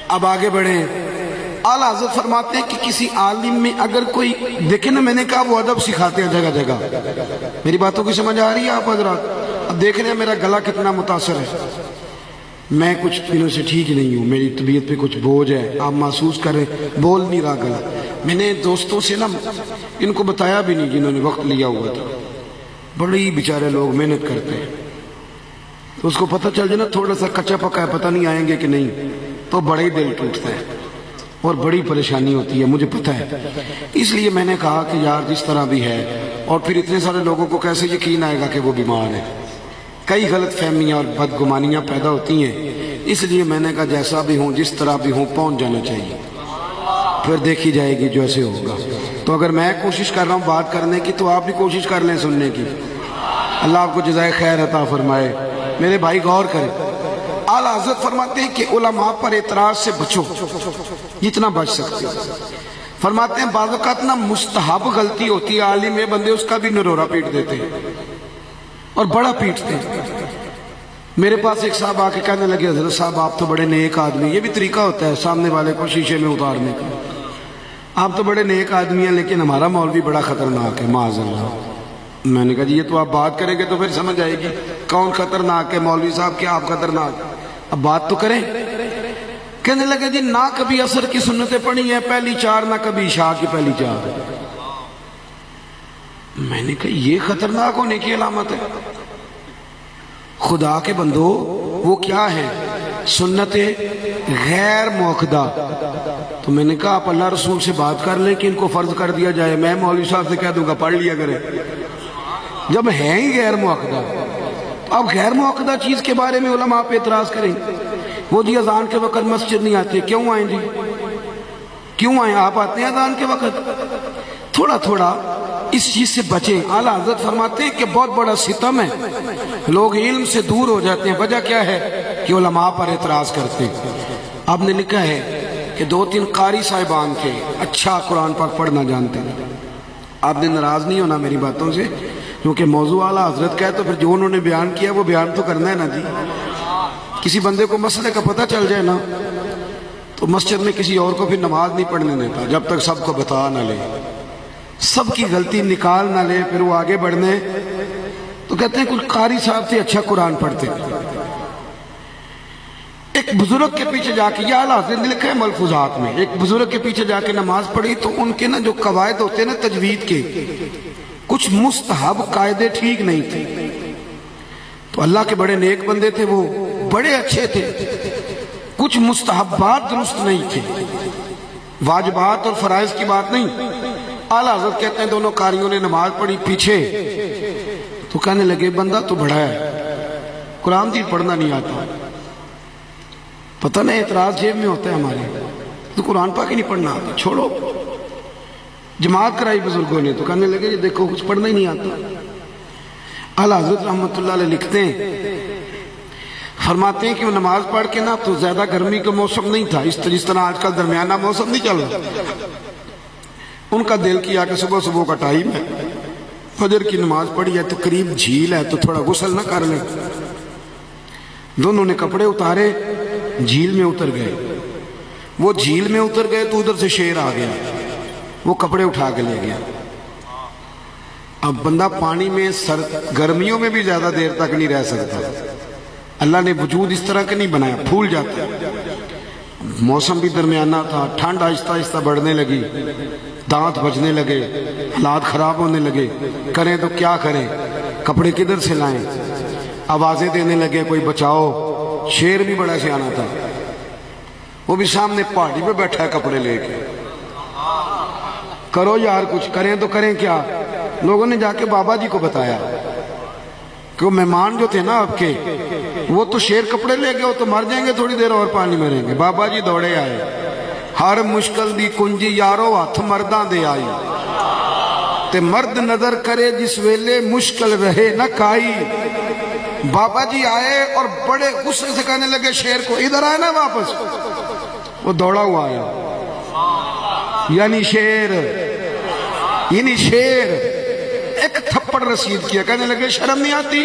اب آگے بڑھیں. اعلیٰ حضرت فرماتے ہیں کہ کسی عالم میں اگر کوئی دیکھیں نا، میں نے کہا وہ ادب سکھاتے ہیں جگہ جگہ. میری باتوں کی سمجھ آ رہی ہے آپ حضرات؟ اب دیکھ رہے ہیں میرا گلا کتنا متاثر ہے. میں کچھ دنوں سے ٹھیک نہیں ہوں، میری طبیعت پہ کچھ بوجھ ہے، آپ محسوس کر رہے ہیں، بول نہیں رہا گلا. میں نے دوستوں سے نا ان کو بتایا بھی نہیں جنہوں نے وقت لیا ہوا تھا. بڑی بیچارے لوگ محنت کرتے ہیں، تو اس کو پتہ چل جائے نا تھوڑا سا کچا پکا ہے، پتہ نہیں آئیں گے کہ نہیں، تو بڑا ہی دل ٹوٹتا ہے اور بڑی پریشانی ہوتی ہے، مجھے پتہ ہے. اس لیے میں نے کہا کہ یار جس طرح بھی ہے، اور پھر اتنے سارے لوگوں کو کیسے یقین آئے گا کہ وہ بیمار ہے؟ کئی غلط فہمیاں اور بدگمانیاں پیدا ہوتی ہیں. اس لیے میں نے کہا جیسا بھی ہوں، جس طرح بھی ہوں، پہنچ جانا چاہیے، پھر دیکھی جائے گی جو ایسے ہوگا. تو اگر میں کوشش کر رہا ہوں بات کرنے کی، تو آپ بھی کوشش کر لیں سننے کی. اللہ آپ کو جزائے خیر عطا فرمائے. میرے بھائی غور کریں. اعلیٰ حضرت فرماتے ہیں کہ علماء پر اعتراض سے بچو جتنا بچ سکتے. فرماتے ہیں بعض اوقات نا مستحب غلطی ہوتی ہے، عالم یہ بندے اس کا بھی نرورہ پیٹ دیتے ہیں اور بڑا پیٹتے ہیں. میرے پاس ایک صاحب آ کے کہنے لگے حضرت صاحب آپ تو بڑے نیک آدمی. یہ بھی طریقہ ہوتا ہے سامنے والے کو شیشے میں اتارنے کا. آپ تو بڑے نیک آدمی ہیں لیکن ہمارا مولوی بڑا خطرناک ہے معاذ اللہ. میں نے کہا جی یہ تو آپ بات کریں گے تو پھر سمجھ آئے گی کون خطرناک ہے، مولوی صاحب کیا آپ خطرناک. اب بات تو کریں. کہنے لگے جی نہ کبھی عصر کی سنتیں پڑھی ہیں پہلی 4، نہ کبھی عشاء کی پہلی 4. میں نے کہا یہ خطرناک ہونے کی علامت ہے. خدا کے بندو وہ کیا ہے؟ سنت غیر موقدہ. تو میں نے کہا آپ اللہ رسول سے بات کر لیں کہ ان کو فرض کر دیا جائے. میں مولوی صاحب سے کہہ دوں گا پڑھ لیا کریں جب ہیں ہی غیر موقدہ. اب غیر موقدہ چیز کے بارے میں علماء پہ اعتراض کریں. وہ جی اذان کے وقت مسجد نہیں آتے. کیوں آئیں جی؟ کیوں آئیں؟ آپ آتے ہیں اذان کے وقت. تھوڑا تھوڑا اس چیز سے بچیں. اعلیٰ حضرت فرماتے ہیں کہ بہت بڑا ستم ہے، لوگ علم سے دور ہو جاتے ہیں. وجہ کیا ہے؟ کہ علماء پر اعتراض کرتے ہیں. آپ نے لکھا ہے کہ 2-3 قاری صاحبان تھے، اچھا قرآن پاک پڑھنا جانتے ہیں. آپ نے ناراض نہیں ہونا میری باتوں سے، کیونکہ موضوع اعلیٰ حضرت کا ہے تو پھر جو انہوں نے بیان کیا وہ بیان تو کرنا ہے نا جی. کسی بندے کو مسئلے کا پتہ چل جائے نا تو مسجد میں کسی اور کو پھر نماز نہیں پڑھنے دیتا جب تک سب کو بتا نہ لے، سب کی غلطی نکال نہ لے، پھر وہ آگے بڑھنے. تو کہتے ہیں کچھ قاری صاحب تھے اچھا قرآن پڑھتے. ایک بزرگ کے پیچھے جا کے، یہ اعلیٰ حضرت نے لکھا ہے ملفوظات میں، ایک بزرگ کے پیچھے جا کے نماز پڑھی تو ان کے نا جو قواعد ہوتے ہیں نا تجوید کے، کچھ مستحب قاعدے ٹھیک نہیں تھے. تو اللہ کے بڑے نیک بندے تھے، وہ بڑے اچھے تھے، کچھ مستحبات درست نہیں تھے، واجبات اور فرائض کی بات نہیں. اعلیٰ حضرت کہتے ہیں دونوں قاریوں نے نماز پڑھی پیچھے، تو کہنے لگے بندہ تو بڑا ہے، قرآن بھی پڑھنا نہیں آتا. پتہ نہیں اعتراض جیب میں ہوتا ہے ہمارے، تو قرآن پاک ہی نہیں پڑھنا آتا، چھوڑو. جماعت کرائی بزرگوں نے تو کہنے لگے یہ دیکھو کچھ پڑھنا ہی نہیں آتا. اعلیٰ حضرت رحمۃ اللہ علیہ لکھتے ہیں، فرماتے ہیں کہ وہ نماز پڑھ کے نا تو زیادہ گرمی کا موسم نہیں تھا، جس طرح آج کل درمیانہ موسم نہیں چل رہا. ان کا دل کیا کہ صبح صبح کا ٹائم ہے، فجر کی نماز پڑھی ہے تو قریب جھیل ہے تو تھوڑا غسل نہ کر لیں. دونوں نے کپڑے اتارے، جھیل میں اتر گئے. وہ جھیل میں اتر گئے تو ادھر سے شیر آ گیا، وہ کپڑے اٹھا کے لے گیا. اب بندہ پانی میں گرمیوں میں بھی زیادہ دیر تک نہیں رہ سکتا. اللہ نے وجود اس طرح کے نہیں بنایا، پھول جاتا ہے. موسم بھی درمیانہ تھا، ٹھنڈ آہستہ آہستہ بڑھنے لگی، دانت بجنے لگے، حالات خراب ہونے لگے. کریں تو کیا کریں، کپڑے کدھر سے لائیں؟ آوازیں دینے لگے کوئی بچاؤ. شیر بھی بڑا سیانا تھا، وہ بھی سامنے پہاڑی پہ بیٹھا ہے کپڑے لے کے. کرو یار کچھ، کریں تو کریں کیا. لوگوں نے جا کے بابا جی کو بتایا کہ وہ مہمان جو تھے نا آپ کے، وہ تو شیر کپڑے لے گئے، وہ تو مر جائیں گے تھوڑی دیر اور پانی میں رہیں گے. بابا جی دوڑے آئے، ہر مشکل دی کنجی یارو ہاتھ مرداں دے آئی، تے مرد نظر کرے جس ویلے مشکل رہے نہ کائی. بابا جی آئے اور بڑے غصے سے کہنے لگے شیر کو ادھر آئے نا واپس. وہ دوڑا ہوا آیا، یعنی شیر ایک تھپڑ رسید کیا. کہنے لگے شرم نہیں آتی،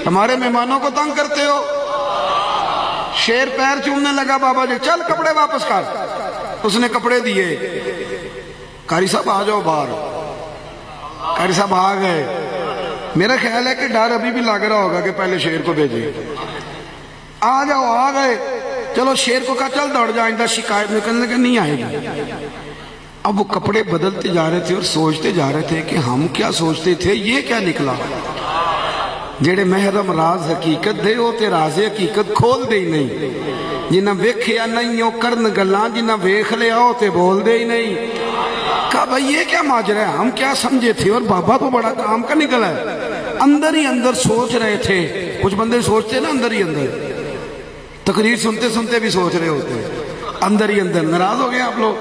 ہمارے مہمانوں کو تنگ کرتے ہو. شیر پیر چومنے لگا بابا جی چل کپڑے واپس کر. اس نے کپڑے دیے. قاری صاحب آ جاؤ باہر. قاری صاحب آ گئے. میرا خیال ہے کہ ڈر ابھی بھی لگ رہا ہوگا کہ پہلے شیر کو بھیجے. آ جاؤ. آ گئے. چلو شیر کو کہا چل دوڑ جا آئندہ شکایت میں کرنے لگا نہیں آئے گی. اب وہ کپڑے بدلتے جا رہے تھے اور سوچتے جا رہے تھے کہ ہم کیا سوچتے تھے, یہ کیا نکلا. جڑے محرم راز حقیقت دے وہ تے راز حقیقت کھول دے ہی نہیں. جنہ ویکھیا نہیں وہ کرن گلاں, جنہ ویکھ لیا وہ تے بول دے ہی نہیں. کہا بھائی یہ کیا ماجرا ہے, ہم کیا سمجھے تھے. اور بابا تو بڑا کام کا نکلا ہے. اندر ہی اندر سوچ رہے تھے. کچھ بندے سوچتے نا اندر ہی اندر, تقریر سنتے سنتے بھی سوچ رہے ہوتے اندر ہی اندر. ناراض ہو گئے آپ لوگ,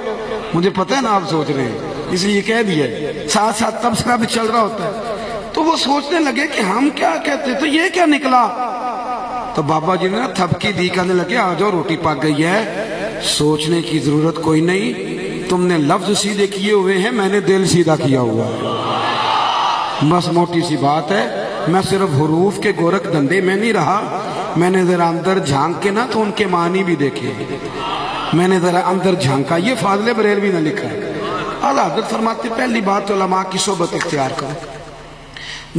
مجھے پتہ ہے نا آپ سوچ رہے ہیں اس لیے کہہ دیا. ساتھ ساتھ تبصرہ بھی چل رہا ہوتا ہے. تو وہ سوچنے لگے کہ ہم کیا کہتے تو یہ کیا نکلا. تو بابا جی نے تھپکی دی, کہنے لگے آ جاؤ روٹی پک گئی ہے, سوچنے کی ضرورت کوئی نہیں. تم نے لفظ سیدھے کیے ہوئے ہیں, میں نے دل سیدھا کیا ہوا ہے. بس موٹی سی بات ہے. میں صرف حروف کے گورکھ دھندے میں نہیں رہا, میں نے ذرا اندر جھانک کے نا تو ان کے معنی بھی دیکھے. میں نے ذرا اندر جھانکا. یہ فاضل بریلوی نے لکھا ہے. اعلیٰ حضرت فرماتے پہلی بات علماء کی صحبت اختیار کرو.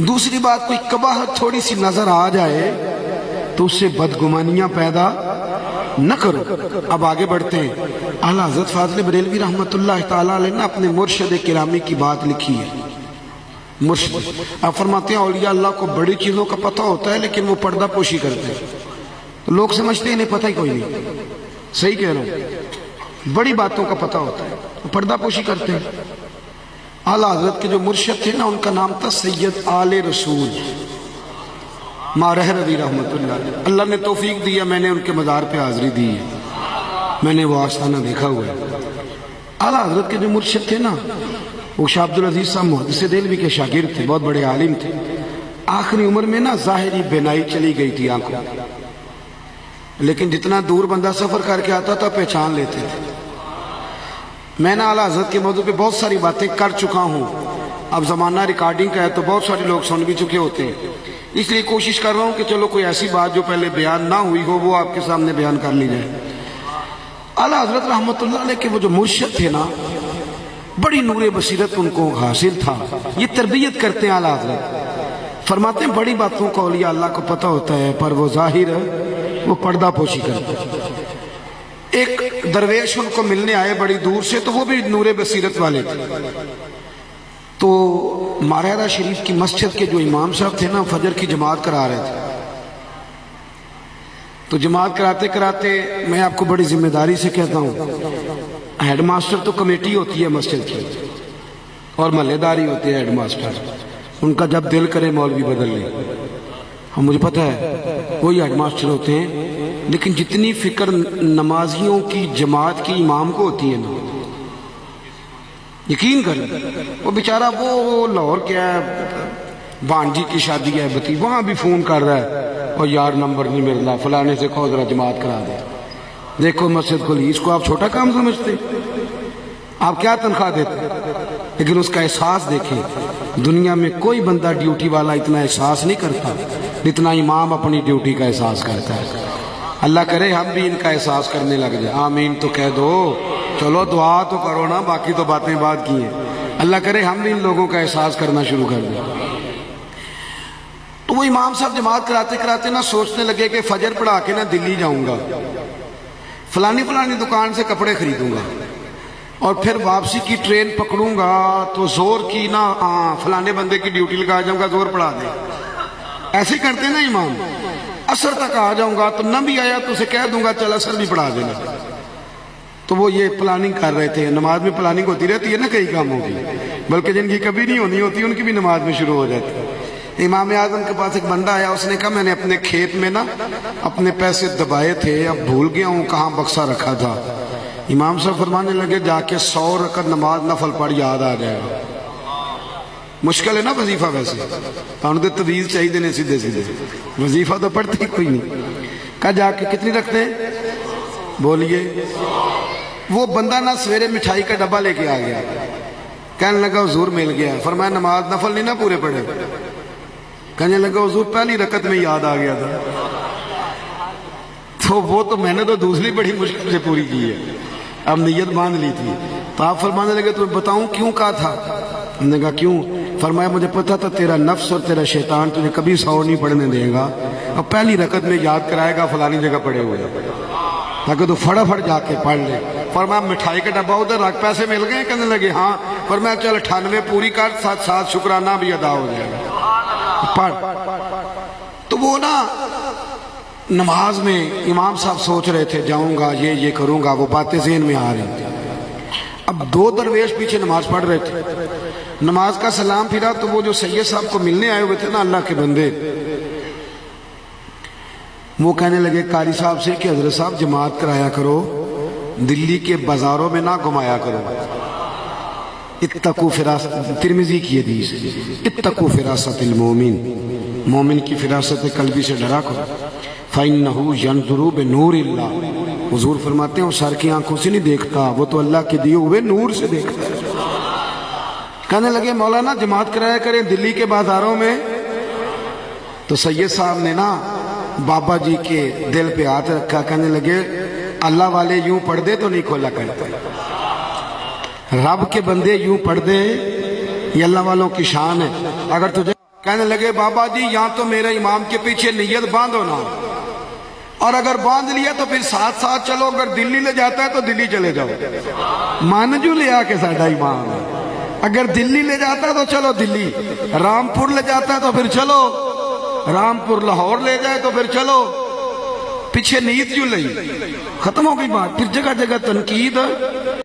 دوسری بات کوئی قباحت تھوڑی سی نظر آ جائے تو اس سے بدگمانیاں پیدا نہ کرو. اب آگے بڑھتے ہیں. اعلیٰ حضرت فاضل بریلوی رحمت اللہ تعالیٰ علیہ نے اپنے مرشد کرامی کی بات لکھی ہے. مرشد آپ فرماتے ہیں اولیاء اللہ کو بڑی چیزوں کا پتہ ہوتا ہے لیکن وہ پردہ پوشی کرتے ہیں. لوگ سمجھتے ہیں انہیں پتہ ہی کوئی نہیں. صحیح کہہ رہا ہوں, بڑی باتوں کا پتہ ہوتا ہے, وہ پردہ پوشی کرتے ہیں. اعلیٰ حضرت کے جو مرشد تھے نا ان کا نام تھا سید آل رسول مارہ روی رحمت اللہ. اللہ نے توفیق دیا, میں نے ان کے مزار پہ حاضری دی ہے, میں نے وہ آستانہ دیکھا ہوا ہے. اعلیٰ حضرت کے جو مرشد تھے نا وہ شاہ عبدالعزیز صاحب محدث دہلوی کے شاگرد تھے, بہت بڑے عالم تھے. آخری عمر میں نا ظاہری بینائی چلی گئی تھی آنکھوں, لیکن جتنا دور بندہ سفر کر کے آتا تھا پہچان لیتے تھے. میں نے اعلیٰ حضرت کے موضوع پہ بہت ساری باتیں کر چکا ہوں. اب زمانہ ریکارڈنگ کا ہے تو بہت سارے لوگ سن بھی چکے ہوتے ہیں, اس لیے کوشش کر رہا ہوں کہ چلو کوئی ایسی بات جو پہلے بیان نہ ہوئی ہو وہ آپ کے سامنے بیان کر لی جائے. اعلیٰ حضرت رحمت اللہ علیہ کے وہ جو مرشد تھے نا بڑی نور بصیرت ان کو حاصل تھا. یہ تربیت کرتے ہیں اعلیٰ حضرت. فرماتے ہیں بڑی باتوں کو اولیاء اللہ کو پتہ ہوتا ہے پر وہ ظاہر وہ پردہ پوشی کرتے ہیں. ایک درویش ان کو ملنے آئے بڑی دور سے, تو وہ بھی نور بصیرت والے تھے. تو مارہرہ شریف کی مسجد کے جو امام صاحب تھے نا فجر کی جماعت کرا رہے تھے. تو جماعت کراتے کراتے میں آپ کو بڑی ذمہ داری سے کہتا ہوں, ہیڈ ماسٹر تو کمیٹی ہوتی ہے مسجد کی اور محلے داری ہوتے ہیں ہیڈ ماسٹر. ان کا جب دل کرے مولوی بدل لے, ہم مجھے پتہ ہے وہی ہیڈ ماسٹر ہوتے ہیں. لیکن جتنی فکر نمازیوں کی جماعت کی امام کو ہوتی ہے نا, یقین کریں وہ بیچارہ وہ لاہور کیا ہے بانجی کی شادی ہے بتی, وہاں بھی فون کر رہا ہے اور یار نمبر نہیں ملتا, فلانے سے کہو ذرا جماعت کرا دے. دیکھو مسجد کھلی, اس کو آپ چھوٹا کام سمجھتے, آپ کیا تنخواہ دیتے, لیکن اس کا احساس دیکھیں. دنیا میں کوئی بندہ ڈیوٹی والا اتنا احساس نہیں کرتا جتنا امام اپنی ڈیوٹی کا احساس کرتا ہے. اللہ کرے ہم بھی ان کا احساس کرنے لگ جائیں. آمین تو کہہ دو, چلو دعا تو کرو نا, باقی تو باتیں بات کی ہیں. اللہ کرے ہم بھی ان لوگوں کا احساس کرنا شروع کر دیں. تو وہ امام صاحب جماعت کراتے کراتے نا سوچنے لگے کہ فجر پڑھا کے نا دلی جاؤں گا, فلانی فلانی دکان سے کپڑے خریدوں گا اور پھر واپسی کی ٹرین پکڑوں گا تو زور کی نا فلانے بندے کی ڈیوٹی لگا جاؤں گا, زور پڑھا دے. ایسے کرتے نا امام. عصر تک آ جاؤں گا تو نہ بھی آیا تو اسے کہہ دوں گا چل عصر بھی پڑھا دینا. تو وہ یہ پلاننگ کر رہے تھے. نماز میں پلاننگ ہوتی رہتی ہے نا کئی کاموں کی, بلکہ جن کی کبھی نہیں ہونی ہوتی ان کی بھی نماز میں شروع ہو جاتی ہے. امام اعظم کے پاس ایک بندہ آیا, اس نے کہا میں نے اپنے کھیت میں نا اپنے پیسے دبائے تھے, اب بھول گیا ہوں کہاں بکسہ رکھا تھا. امام صاحب فرمانے لگے جا کے 100 رکعت نماز نفل پڑھ, یاد آ جائے گا. مشکل ہے نا وظیفہ, ویسے ہم تو تویز چاہیے دینے سیدھے سیدھے, وظیفہ تو پڑھتے ہی کوئی نہیں. کہا جا کے کتنی رکھتے ہیں, بولیے. وہ بندہ نا سویرے مٹھائی کا ڈبہ لے کے آ گیا, کہنے لگا حضور مل گیا. فرمایا نماز نفل نہیں نا پورے پڑھے. کہنے لگا حضور پہلی رکعت میں یاد آ گیا تھا. تو وہ تو میں نے تو دوسری بڑی مشکل سے پوری کی ہے، اب نیت باندھ لی تھی۔ تو آپ فرمانے لگے تمہیں بتاؤں کیوں کہا تھا؟ ہم نے کہا کیوں؟ فرمایا مجھے پتا تھا تیرا نفس اور تیرا شیطان تجھے کبھی سحور نہیں پڑھنے دے گا، اور پہلی رکعت میں یاد کرائے گا فلانی جگہ پڑے ہوئے تاکہ تو فٹافٹ جا کے پڑھ لے۔ فرمایا مٹھائی کا ڈبہ ادھر رکھ، پیسے مل گئے؟ کہنے لگے ہاں۔ فرمایا چل 98 پوری کر، ساتھ ساتھ شکرانہ بھی ادا ہو جائے گا، پڑھ۔ تو وہ نا نماز میں امام صاحب سوچ رہے تھے جاؤں گا یہ کروں گا، وہ باتیں ذہن میں آ رہی تھی۔ اب 2 درویش پیچھے نماز پڑھ رہے تھے، نماز کا سلام پھرا تو وہ جو سید صاحب کو ملنے آئے ہوئے تھے نا اللہ کے بندے، وہ کہنے لگے قاری صاحب سے کہ حضرت صاحب جماعت کرایا کرو، دلی کے بازاروں میں نہ گھمایا کرو۔ اتقوا فراست، ترمذی کی حدیث، اتقوا فراست المومن، مومن کی فراست قلبی سے ڈرا کرو۔ فَإِنَّهُ يَنْظُرُ بِنُورِ اللَّهِ، حضور فرماتے ہیں وہ سر کی آنکھوں سے نہیں دیکھتا، وہ تو اللہ کے دیے ہوئے نور سے دیکھتا ہے۔ کہنے لگے مولانا جماعت کرایا کریں دلی کے بازاروں میں۔ تو سید صاحب نے نا بابا جی کے دل پہ ہاتھ رکھا، کہنے لگے اللہ والے یوں پڑھ دے تو نہیں کھولا کرتے، رب کے بندے یوں پڑھ دے یہ اللہ والوں کی شان ہے۔ اگر تجھے کہنے لگے بابا جی یہاں تو میرے امام کے پیچھے نیت باندھو نا، اور اگر باندھ لیا تو پھر ساتھ ساتھ چلو، اگر دلی لے جاتا ہے تو دلی چلے جاؤ، مان جو لے آ کے ساڈا امام ہے۔ اگر دلی لے جاتا ہے تو چلو دلی، رامپور لے جاتا ہے تو پھر چلو رامپور، لاہور لے جائے تو پھر چلو، پیچھے نیت کیوں لئی؟ ختم ہو گئی بات۔ پھر جگہ جگہ تنقید